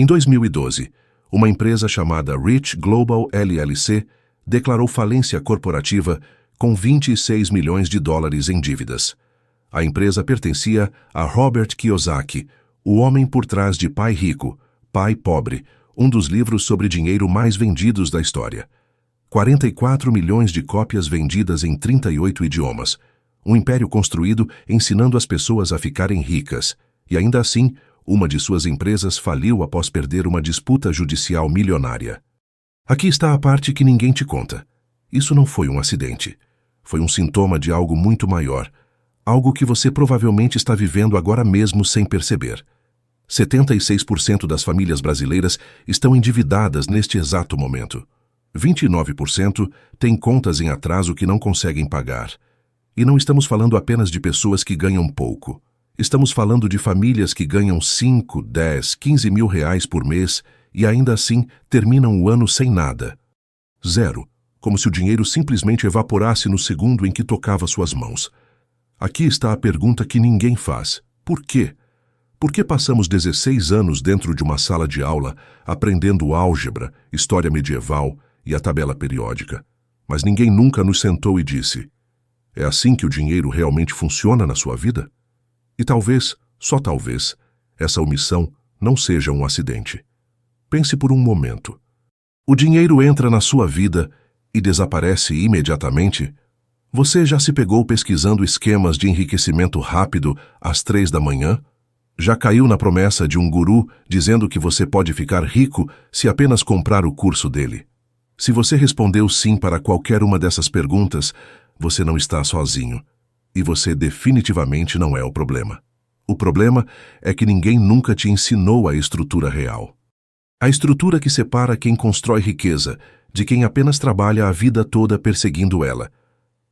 Em 2012, uma empresa chamada Rich Global LLC declarou falência corporativa com 26 milhões de dólares em dívidas. A empresa pertencia a Robert Kiyosaki, o homem por trás de Pai Rico, Pai Pobre, um dos livros sobre dinheiro mais vendidos da história. 44 milhões de cópias vendidas em 38 idiomas. Um império construído ensinando as pessoas a ficarem ricas. E ainda assim, uma de suas empresas faliu após perder uma disputa judicial milionária. Aqui está a parte que ninguém te conta. Isso não foi um acidente. Foi um sintoma de algo muito maior. Algo que você provavelmente está vivendo agora mesmo sem perceber. 76% das famílias brasileiras estão endividadas neste exato momento. 29% têm contas em atraso que não conseguem pagar. E não estamos falando apenas de pessoas que ganham pouco. Estamos falando de famílias que ganham 5, 10, 15 mil reais por mês e ainda assim terminam o ano sem nada. Zero, como se o dinheiro simplesmente evaporasse no segundo em que tocava suas mãos. Aqui está a pergunta que ninguém faz. Por quê? Por que passamos 16 anos dentro de uma sala de aula aprendendo álgebra, história medieval e a tabela periódica, mas ninguém nunca nos sentou e disse: é assim que o dinheiro realmente funciona na sua vida? E talvez, só talvez, essa omissão não seja um acidente. Pense por um momento. O dinheiro entra na sua vida e desaparece imediatamente? Você já se pegou pesquisando esquemas de enriquecimento rápido às 3 da manhã? Já caiu na promessa de um guru dizendo que você pode ficar rico se apenas comprar o curso dele? Se você respondeu sim para qualquer uma dessas perguntas, você não está sozinho. E você definitivamente não é o problema. O problema é que ninguém nunca te ensinou a estrutura real. A estrutura que separa quem constrói riqueza de quem apenas trabalha a vida toda perseguindo ela.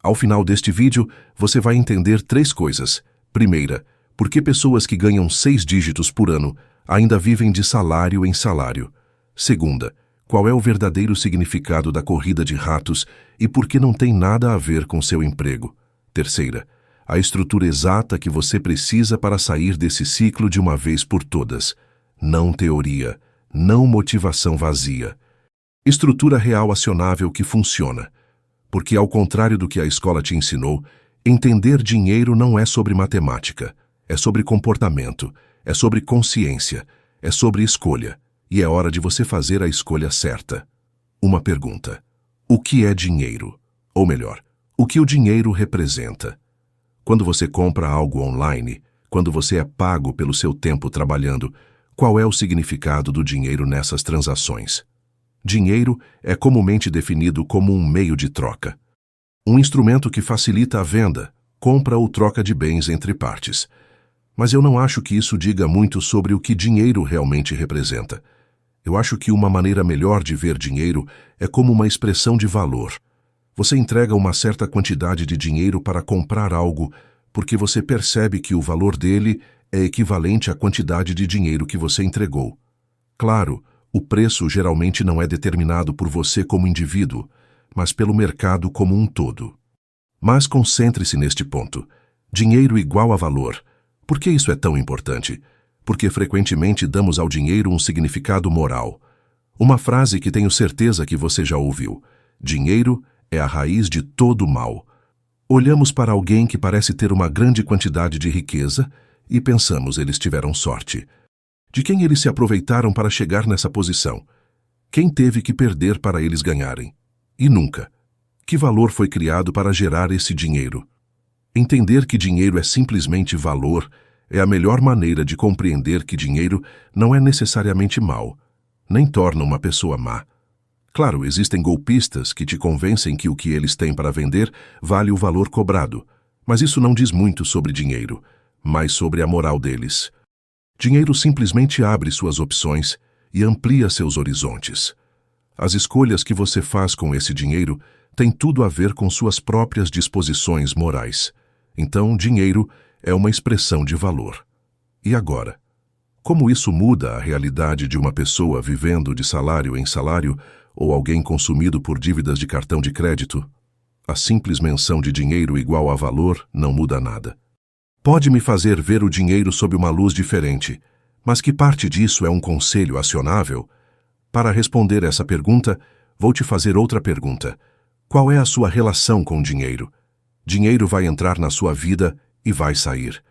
Ao final deste vídeo, você vai entender 3 coisas. Primeira, por que pessoas que ganham 6 dígitos por ano ainda vivem de salário em salário. Segunda, qual é o verdadeiro significado da corrida de ratos e por que não tem nada a ver com seu emprego. Terceira, a estrutura exata que você precisa para sair desse ciclo de uma vez por todas. Não teoria, não motivação vazia. Estrutura real acionável que funciona. Porque, ao contrário do que a escola te ensinou, entender dinheiro não é sobre matemática. É sobre comportamento, é sobre consciência, é sobre escolha. E é hora de você fazer a escolha certa. Uma pergunta. O que é dinheiro? Ou melhor, o que o dinheiro representa? Quando você compra algo online, quando você é pago pelo seu tempo trabalhando, qual é o significado do dinheiro nessas transações? Dinheiro é comumente definido como um meio de troca. Um instrumento que facilita a venda, compra ou troca de bens entre partes. Mas eu não acho que isso diga muito sobre o que dinheiro realmente representa. Eu acho que uma maneira melhor de ver dinheiro é como uma expressão de valor. Você entrega uma certa quantidade de dinheiro para comprar algo porque você percebe que o valor dele é equivalente à quantidade de dinheiro que você entregou. Claro, o preço geralmente não é determinado por você como indivíduo, mas pelo mercado como um todo. Mas concentre-se neste ponto. Dinheiro igual a valor. Por que isso é tão importante? Porque frequentemente damos ao dinheiro um significado moral. Uma frase que tenho certeza que você já ouviu. Dinheiro é a raiz de todo mal. Olhamos para alguém que parece ter uma grande quantidade de riqueza e pensamos eles tiveram sorte. De quem eles se aproveitaram para chegar nessa posição? Quem teve que perder para eles ganharem? E nunca. Que valor foi criado para gerar esse dinheiro? Entender que dinheiro é simplesmente valor é a melhor maneira de compreender que dinheiro não é necessariamente mau, nem torna uma pessoa má. Claro, existem golpistas que te convencem que o que eles têm para vender vale o valor cobrado, mas isso não diz muito sobre dinheiro, mas sobre a moral deles. Dinheiro simplesmente abre suas opções e amplia seus horizontes. As escolhas que você faz com esse dinheiro têm tudo a ver com suas próprias disposições morais. Então, dinheiro é uma expressão de valor. E agora? Como isso muda a realidade de uma pessoa vivendo de salário em salário ou alguém consumido por dívidas de cartão de crédito? A simples menção de dinheiro igual a valor não muda nada. Pode me fazer ver o dinheiro sob uma luz diferente, Mas que parte disso é um conselho acionável? Para responder essa pergunta, vou te fazer outra pergunta. Qual é a sua relação com o dinheiro? Dinheiro vai entrar na sua vida e vai sair.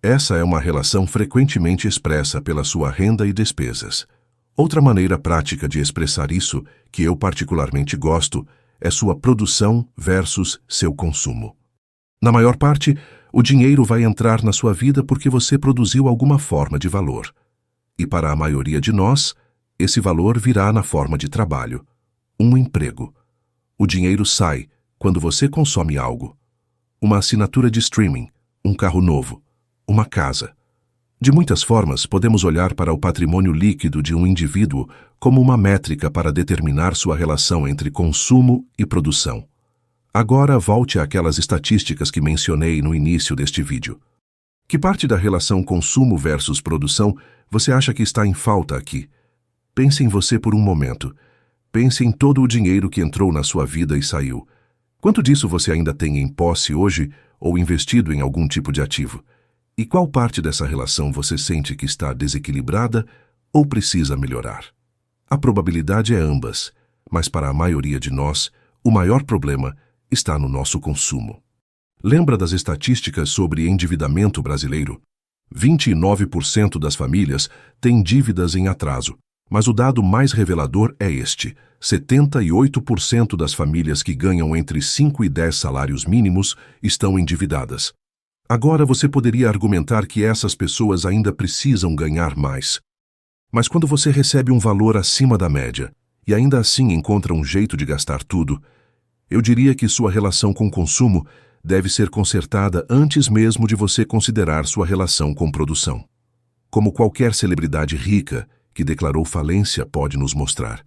Essa é uma relação frequentemente expressa pela sua renda e despesas. Outra maneira prática de expressar isso, que eu particularmente gosto, é sua produção versus seu consumo. Na maior parte, o dinheiro vai entrar na sua vida porque você produziu alguma forma de valor. E para a maioria de nós, esse valor virá na forma de trabalho, um emprego. O dinheiro sai quando você consome algo. Uma assinatura de streaming, um carro novo, uma casa. De muitas formas, podemos olhar para o patrimônio líquido de um indivíduo como uma métrica para determinar sua relação entre consumo e produção. Agora volte àquelas estatísticas que mencionei no início deste vídeo. Que parte da relação consumo versus produção você acha que está em falta aqui? Pense em você por um momento. Pense em todo o dinheiro que entrou na sua vida e saiu. Quanto disso você ainda tem em posse hoje ou investido em algum tipo de ativo? E qual parte dessa relação você sente que está desequilibrada ou precisa melhorar? A probabilidade é ambas, mas para a maioria de nós, o maior problema está no nosso consumo. Lembra das estatísticas sobre endividamento brasileiro? 29% das famílias têm dívidas em atraso, mas o dado mais revelador é este: 78% das famílias que ganham entre 5 e 10 salários mínimos estão endividadas. Agora você poderia argumentar que essas pessoas ainda precisam ganhar mais. Mas quando você recebe um valor acima da média e ainda assim encontra um jeito de gastar tudo, eu diria que sua relação com o consumo deve ser consertada antes mesmo de você considerar sua relação com produção. Como qualquer celebridade rica que declarou falência pode nos mostrar,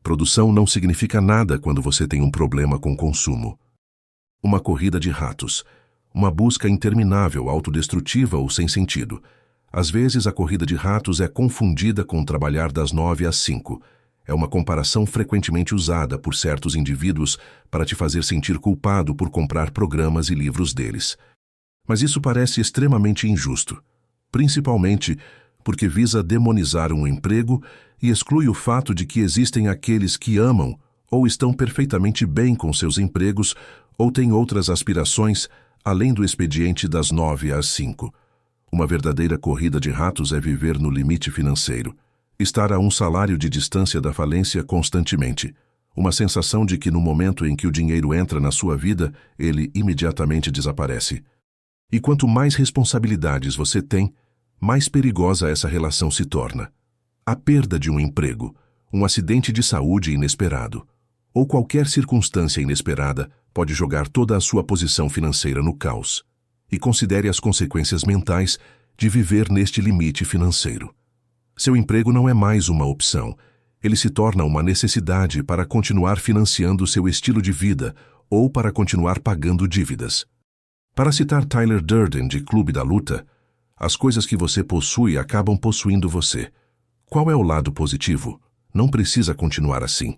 produção não significa nada quando você tem um problema com consumo. Uma corrida de ratos, uma busca interminável, autodestrutiva ou sem sentido. Às vezes a corrida de ratos é confundida com trabalhar das 9 às 5. É uma comparação frequentemente usada por certos indivíduos para te fazer sentir culpado por comprar programas e livros deles. Mas isso parece extremamente injusto, principalmente porque visa demonizar um emprego e exclui o fato de que existem aqueles que amam ou estão perfeitamente bem com seus empregos ou têm outras aspirações além do expediente das 9 às 5. Uma verdadeira corrida de ratos é viver no limite financeiro. Estar a um salário de distância da falência constantemente. Uma sensação de que no momento em que o dinheiro entra na sua vida, ele imediatamente desaparece. E quanto mais responsabilidades você tem, mais perigosa essa relação se torna. A perda de um emprego, um acidente de saúde inesperado, ou qualquer circunstância inesperada pode jogar toda a sua posição financeira no caos. E considere as consequências mentais de viver neste limite financeiro. Seu emprego não é mais uma opção, ele se torna uma necessidade para continuar financiando seu estilo de vida ou para continuar pagando dívidas. Para citar Tyler Durden de Clube da Luta, as coisas que você possui acabam possuindo você. Qual é o lado positivo? Não precisa continuar assim.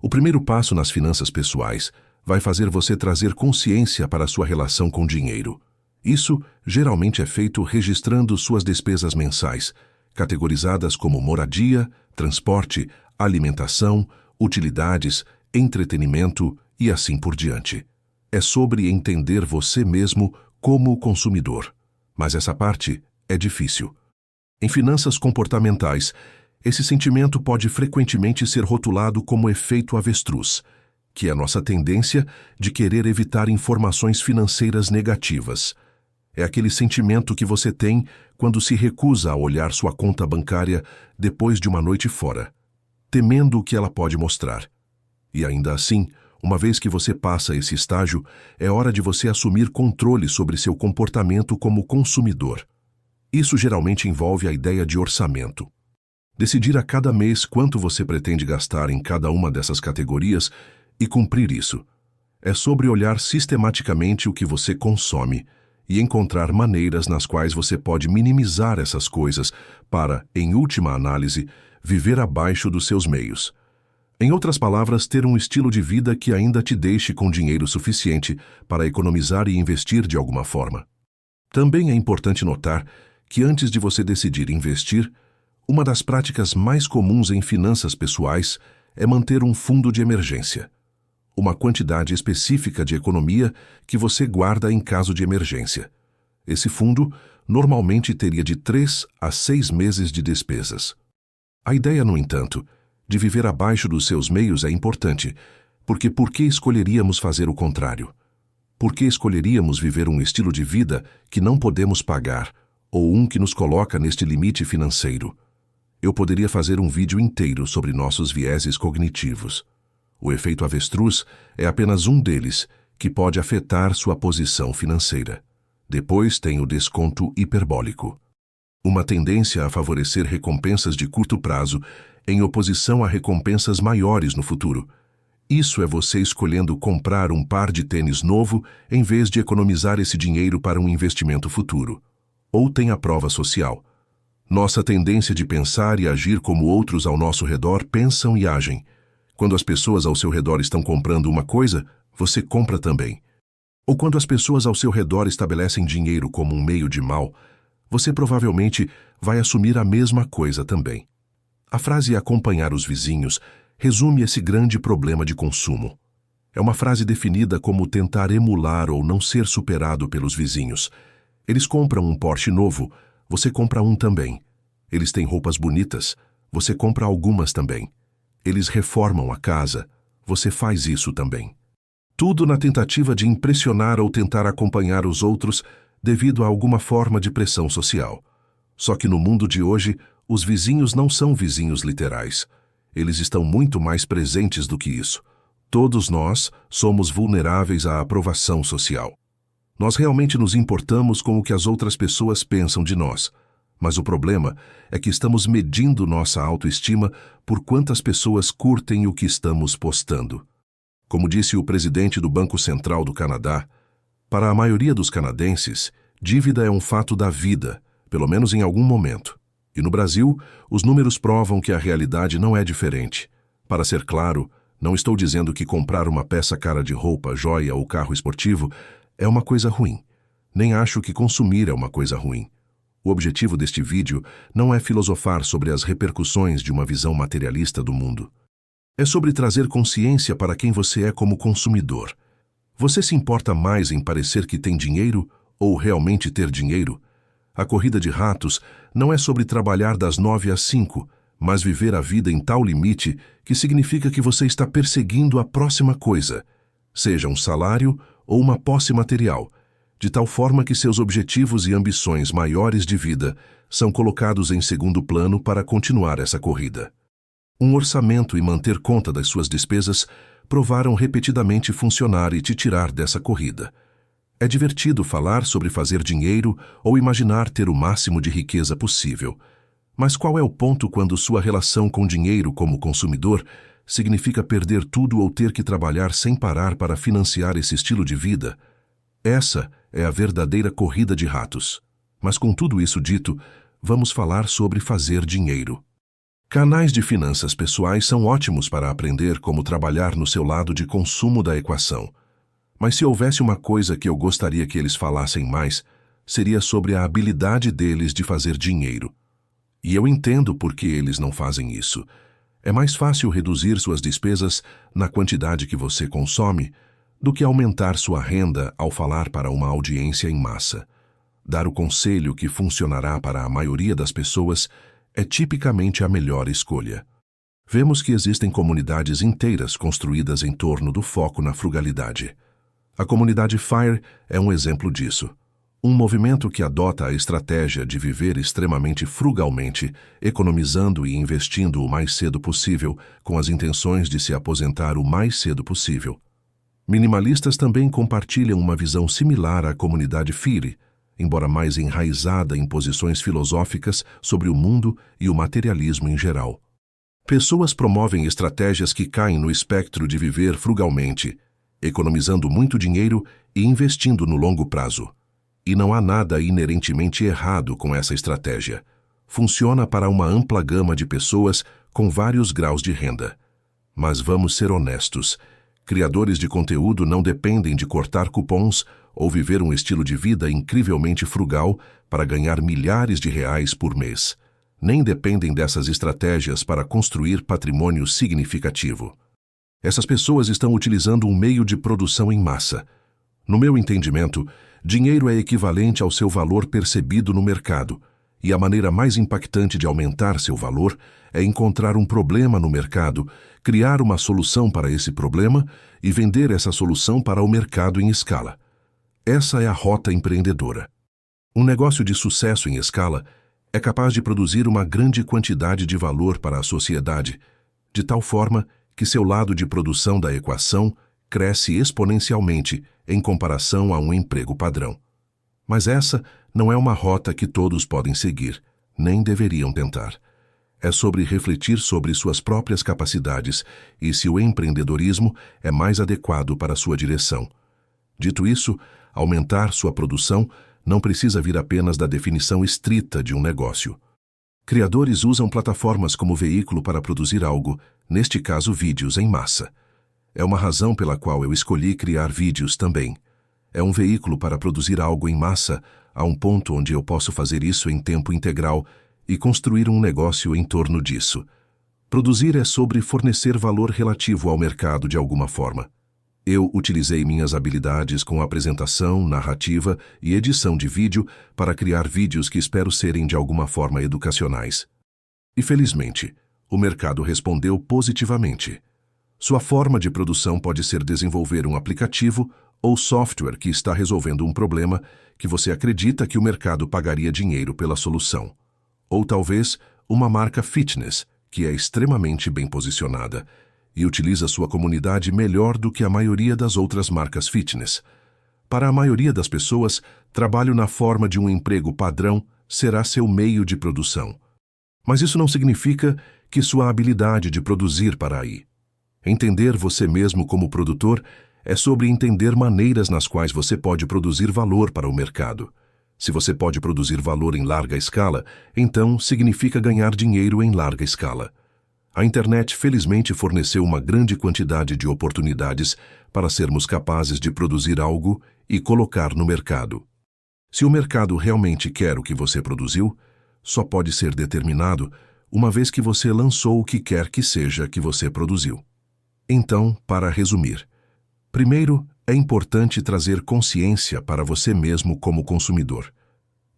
O primeiro passo nas finanças pessoais vai fazer você trazer consciência para a sua relação com o dinheiro. Isso geralmente é feito registrando suas despesas mensais, categorizadas como moradia, transporte, alimentação, utilidades, entretenimento e assim por diante. É sobre entender você mesmo como consumidor. Mas essa parte é difícil. Em finanças comportamentais, esse sentimento pode frequentemente ser rotulado como efeito avestruz, que é a nossa tendência de querer evitar informações financeiras negativas. É aquele sentimento que você tem quando se recusa a olhar sua conta bancária depois de uma noite fora, temendo o que ela pode mostrar. E ainda assim, uma vez que você passa esse estágio, é hora de você assumir controle sobre seu comportamento como consumidor. Isso geralmente envolve a ideia de orçamento. Decidir a cada mês quanto você pretende gastar em cada uma dessas categorias e cumprir isso. É sobre olhar sistematicamente o que você consome e encontrar maneiras nas quais você pode minimizar essas coisas para, em última análise, viver abaixo dos seus meios. Em outras palavras, ter um estilo de vida que ainda te deixe com dinheiro suficiente para economizar e investir de alguma forma. Também é importante notar que antes de você decidir investir, Uma das práticas mais comuns em finanças pessoais é manter um fundo de emergência, uma quantidade específica de economia que você guarda em caso de emergência. Esse fundo normalmente teria de 3 a 6 meses de despesas. A ideia, no entanto, de viver abaixo dos seus meios é importante, porque por que escolheríamos fazer o contrário? Por que escolheríamos viver um estilo de vida que não podemos pagar, ou um que nos coloca neste limite financeiro? Eu poderia fazer um vídeo inteiro sobre nossos vieses cognitivos. O efeito avestruz é apenas um deles, que pode afetar sua posição financeira. Depois tem o desconto hiperbólico. Uma tendência a favorecer recompensas de curto prazo em oposição a recompensas maiores no futuro. Isso é você escolhendo comprar um par de tênis novo em vez de economizar esse dinheiro para um investimento futuro. Ou tem a prova social. Nossa tendência de pensar e agir como outros ao nosso redor pensam e agem. Quando as pessoas ao seu redor estão comprando uma coisa, você compra também. Ou quando as pessoas ao seu redor estabelecem dinheiro como um meio de mal, você provavelmente vai assumir a mesma coisa também. A frase acompanhar os vizinhos resume esse grande problema de consumo. É uma frase definida como tentar emular ou não ser superado pelos vizinhos. Eles compram um Porsche novo, você compra um também. Eles têm roupas bonitas, você compra algumas também. Eles reformam a casa, você faz isso também. Tudo na tentativa de impressionar ou tentar acompanhar os outros devido a alguma forma de pressão social. Só que no mundo de hoje, os vizinhos não são vizinhos literais. Eles estão muito mais presentes do que isso. Todos nós somos vulneráveis à aprovação social. Nós realmente nos importamos com o que as outras pessoas pensam de nós. Mas o problema é que estamos medindo nossa autoestima por quantas pessoas curtem o que estamos postando. Como disse o presidente do Banco Central do Canadá, para a maioria dos canadenses, dívida é um fato da vida, pelo menos em algum momento. E no Brasil, os números provam que a realidade não é diferente. Para ser claro, não estou dizendo que comprar uma peça cara de roupa, joia ou carro esportivo é uma coisa ruim. Nem acho que consumir é uma coisa ruim. O objetivo deste vídeo não é filosofar sobre as repercussões de uma visão materialista do mundo. É sobre trazer consciência para quem você é como consumidor. Você se importa mais em parecer que tem dinheiro ou realmente ter dinheiro? A corrida de ratos não é sobre trabalhar das 9 às 5, mas viver a vida em tal limite que significa que você está perseguindo a próxima coisa, seja um salário ou uma posse material, de tal forma que seus objetivos e ambições maiores de vida são colocados em segundo plano para continuar essa corrida. Um orçamento e manter conta das suas despesas provaram repetidamente funcionar e te tirar dessa corrida. É divertido falar sobre fazer dinheiro ou imaginar ter o máximo de riqueza possível. Mas qual é o ponto quando sua relação com dinheiro como consumidor significa perder tudo ou ter que trabalhar sem parar para financiar esse estilo de vida? Essa é a verdadeira corrida de ratos. Mas com tudo isso dito, vamos falar sobre fazer dinheiro. Canais de finanças pessoais são ótimos para aprender como trabalhar no seu lado de consumo da equação. Mas se houvesse uma coisa que eu gostaria que eles falassem mais, seria sobre a habilidade deles de fazer dinheiro. E eu entendo por que eles não fazem isso. É mais fácil reduzir suas despesas na quantidade que você consome do que aumentar sua renda ao falar para uma audiência em massa. Dar o conselho que funcionará para a maioria das pessoas é tipicamente a melhor escolha. Vemos que existem comunidades inteiras construídas em torno do foco na frugalidade. A comunidade FIRE é um exemplo disso. Um movimento que adota a estratégia de viver extremamente frugalmente, economizando e investindo o mais cedo possível, com as intenções de se aposentar o mais cedo possível. Minimalistas também compartilham uma visão similar à comunidade FIRE, embora mais enraizada em posições filosóficas sobre o mundo e o materialismo em geral. Pessoas promovem estratégias que caem no espectro de viver frugalmente, economizando muito dinheiro e investindo no longo prazo. E não há nada inerentemente errado com essa estratégia. Funciona para uma ampla gama de pessoas com vários graus de renda. Mas vamos ser honestos. Criadores de conteúdo não dependem de cortar cupons ou viver um estilo de vida incrivelmente frugal para ganhar milhares de reais por mês. nem dependem dessas estratégias para construir patrimônio significativo. Essas pessoas estão utilizando um meio de produção em massa. No meu entendimento, dinheiro é equivalente ao seu valor percebido no mercado, e a maneira mais impactante de aumentar seu valor é encontrar um problema no mercado, criar uma solução para esse problema e vender essa solução para o mercado em escala. Essa é a rota empreendedora. Um negócio de sucesso em escala é capaz de produzir uma grande quantidade de valor para a sociedade, de tal forma que seu lado de produção da equação cresce exponencialmente em comparação a um emprego padrão. Mas essa não é uma rota que todos podem seguir, nem deveriam tentar. É sobre refletir sobre suas próprias capacidades e se o empreendedorismo é mais adequado para sua direção. Dito isso, aumentar sua produção não precisa vir apenas da definição estrita de um negócio. Criadores usam plataformas como veículo para produzir algo, neste caso vídeos em massa. É uma razão pela qual eu escolhi criar vídeos também. É um veículo para produzir algo em massa, a um ponto onde eu posso fazer isso em tempo integral e construir um negócio em torno disso. Produzir é sobre fornecer valor relativo ao mercado de alguma forma. Eu utilizei minhas habilidades com apresentação, narrativa e edição de vídeo para criar vídeos que espero serem de alguma forma educacionais. E felizmente, o mercado respondeu positivamente. Sua forma de produção pode ser desenvolver um aplicativo ou software que está resolvendo um problema que você acredita que o mercado pagaria dinheiro pela solução. Ou talvez uma marca fitness, que é extremamente bem posicionada e utiliza sua comunidade melhor do que a maioria das outras marcas fitness. Para a maioria das pessoas, trabalho na forma de um emprego padrão será seu meio de produção. Mas isso não significa que sua habilidade de produzir para aí. Entender você mesmo como produtor é sobre entender maneiras nas quais você pode produzir valor para o mercado. Se você pode produzir valor em larga escala, então significa ganhar dinheiro em larga escala. A internet felizmente forneceu uma grande quantidade de oportunidades para sermos capazes de produzir algo e colocar no mercado. Se o mercado realmente quer o que você produziu, só pode ser determinado uma vez que você lançou o que quer que seja que você produziu. Então, para resumir, primeiro, é importante trazer consciência para você mesmo como consumidor.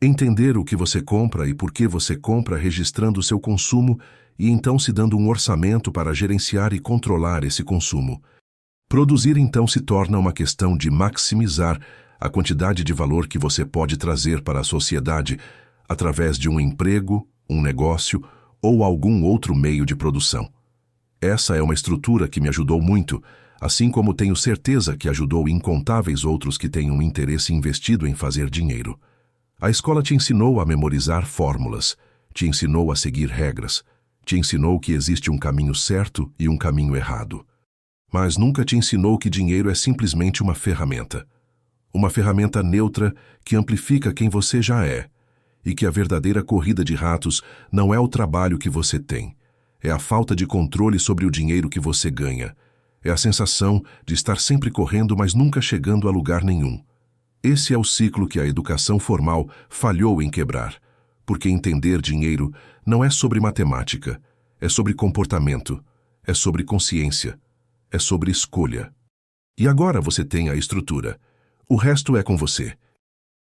Entender o que você compra e por que você compra, registrando seu consumo e então se dando um orçamento para gerenciar e controlar esse consumo. Produzir então se torna uma questão de maximizar a quantidade de valor que você pode trazer para a sociedade através de um emprego, um negócio ou algum outro meio de produção. Essa é uma estrutura que me ajudou muito, assim como tenho certeza que ajudou incontáveis outros que têm um interesse investido em fazer dinheiro. A escola te ensinou a memorizar fórmulas, te ensinou a seguir regras, te ensinou que existe um caminho certo e um caminho errado. Mas nunca te ensinou que dinheiro é simplesmente uma ferramenta. Uma ferramenta neutra que amplifica quem você já é, e que a verdadeira corrida de ratos não é o trabalho que você tem, é a falta de controle sobre o dinheiro que você ganha, é a sensação de estar sempre correndo, mas nunca chegando a lugar nenhum. Esse é o ciclo que a educação formal falhou em quebrar, porque entender dinheiro não é sobre matemática, é sobre comportamento, é sobre consciência, é sobre escolha. E agora você tem a estrutura. O resto é com você.